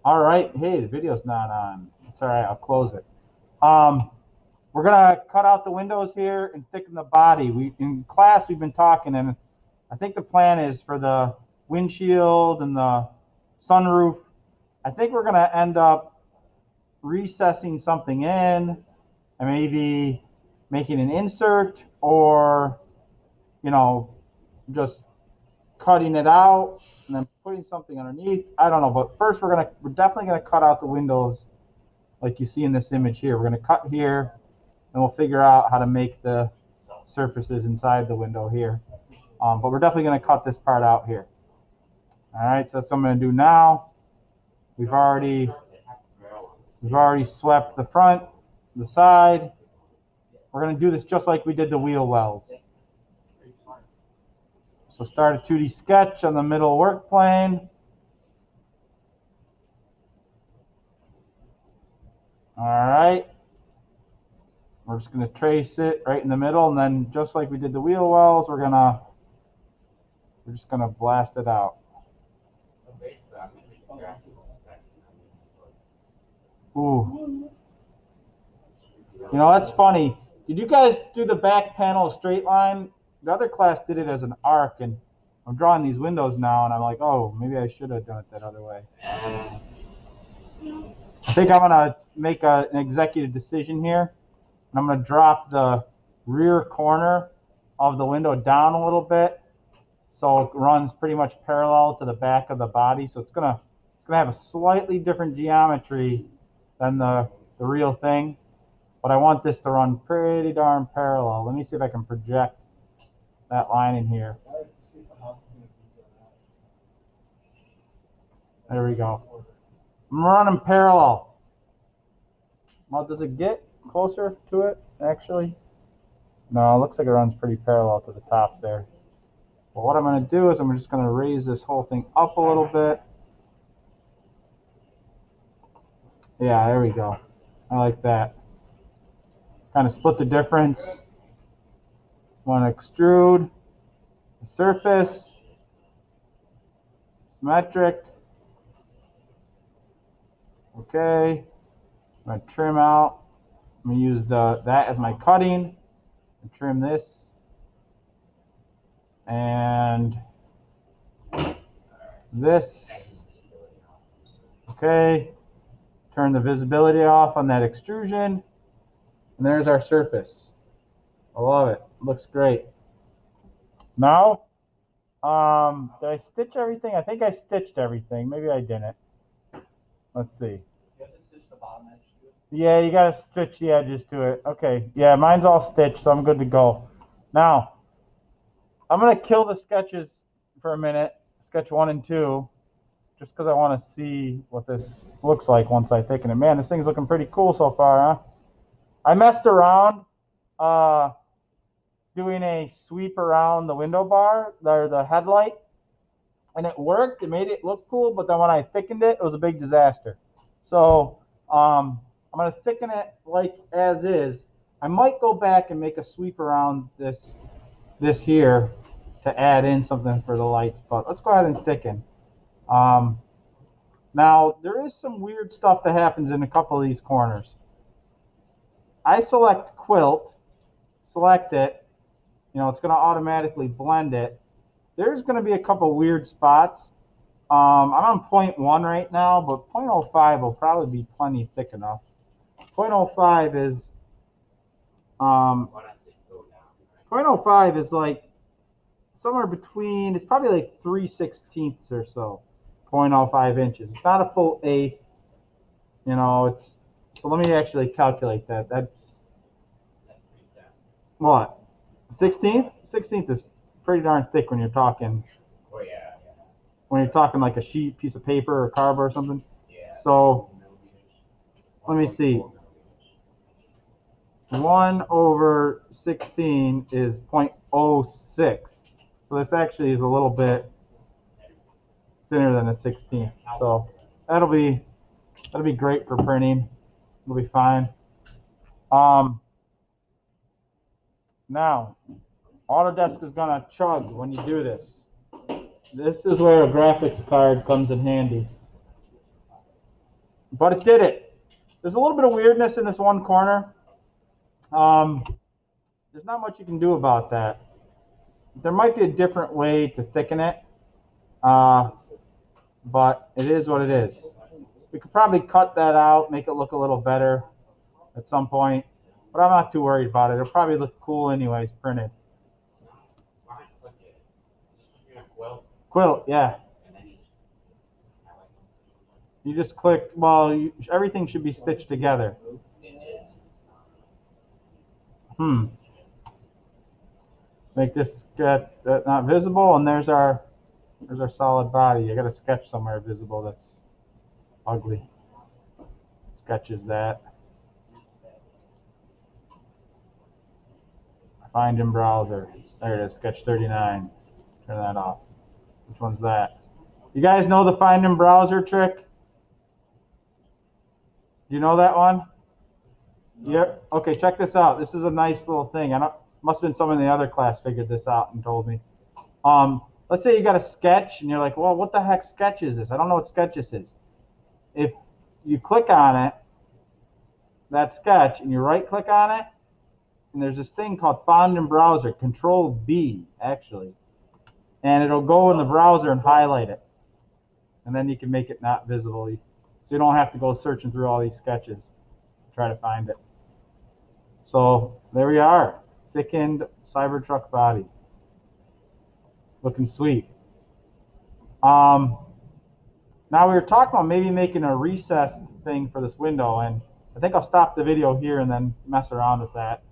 All right. Hey, the video's not on. It's all right. I'll close it. Um, we're gonna cut out the windows here and thicken the body. We in class we've been talking, and I think the plan is for the windshield and the sunroof. I think we're gonna end up recessing something in, and maybe making an insert, or you know, just cutting it out and then putting something underneath. I don't know, but first we're definitely gonna cut out the windows like you see in this image here. We're going to cut here, and we'll figure out how to make the surfaces inside the window here. But we're definitely going to cut this part out here. All right, so that's what I'm going to do now. We've already swept the front, the side. We're going to do this just like we did the wheel wells. So start a 2D sketch on the middle work plane. All right. We're just going to trace it right in the middle, and then just like we did the wheel wells, we're just going to blast it out. Ooh. You know, that's funny. Did you guys do the back panel straight line? The other class did it as an arc, and I'm drawing these windows now, and I'm like, oh, maybe I should have done it that other way. I think I'm going to make an executive decision here, and I'm going to drop the rear corner of the window down a little bit so it runs pretty much parallel to the back of the body. So it's going to have a slightly different geometry than the real thing. But I want this to run pretty darn parallel. Let me see if I can project that line in here. There we go. I'm running parallel. Well, does it get closer to it, actually? No, it looks like it runs pretty parallel to the top there. Well, what I'm going to do is I'm just going to raise this whole thing up a little bit. Yeah, there we go. I like that. Kind of split the difference. Want to extrude the surface, symmetric. Okay. I'm going to trim out. I'm going to use that as my cutting and trim this. And this. Okay. Turn the visibility off on that extrusion. And there's our surface. I love it. Looks great. Now, did I stitch everything? I think I stitched everything. Maybe I didn't. Let's see. You have to stitch the bottom edge to it? Yeah, you got to stitch the edges to it. Okay. Yeah, mine's all stitched, so I'm good to go. Now, I'm going to kill the sketches for a minute, sketch 1 and 2, just because I want to see what this looks like once I thicken it. Man, this thing's looking pretty cool so far, huh? I messed around doing a sweep around the window bar, or the headlight, and it worked. It made it look cool, but then when I thickened it, it was a big disaster. So I'm going to thicken it like as is. I might go back and make a sweep around this here to add in something for the lights, but let's go ahead and thicken. Now, there is some weird stuff that happens in a couple of these corners. I select quilt, select it, it's going to automatically blend it. There's going to be a couple weird spots. I'm on 0.1 right now, but 0.05 will probably be plenty thick enough. 0.05 is 0.05 is like somewhere between, it's probably like 3/16 or so, 0.05 inches. It's not a full eighth, it's, so let me actually calculate that. That's what? 16th? 16th is pretty darn thick when you're talking. Oh, yeah. When you're talking like a piece of paper or cardboard or something. Yeah. So, let me see. 1/16 is 0.06. So this actually is a little bit thinner than a 16th. So that'll be great for printing. It'll be fine. Now, Autodesk is gonna chug when you do this. This is where a graphics card comes in handy. but it did it. There's a little bit of weirdness in this one corner. There's not much you can do about that. There might be a different way to thicken it, but it is what it is. We could probably cut that out, make it look a little better at some point, but I'm not too worried about it. It'll probably look cool anyways, printed. Quilt, yeah. You just click, well, everything should be stitched together. Make this get not visible, and there's our solid body. I got a sketch somewhere visible that's ugly. Sketches that. Find in browser. There it is, sketch 39. Turn that off. Which one's that? You guys know the find in browser trick? Do you know that one? Yep. Okay, check this out. This is a nice little thing. I don't. Must have been someone in the other class figured this out and told me. Let's say you got a sketch and you're like, well, what the heck sketch is this? I don't know what sketch this is. If you click on it, that sketch, and you right click on it, and there's this thing called Found in Browser, Control B, actually. And it'll go in the browser and highlight it. And then you can make it not visible. So you don't have to go searching through all these sketches to try to find it. So there we are. Thickened Cybertruck body. Looking sweet. Now we were talking about maybe making a recessed thing for this window, and I think I'll stop the video here and then mess around with that.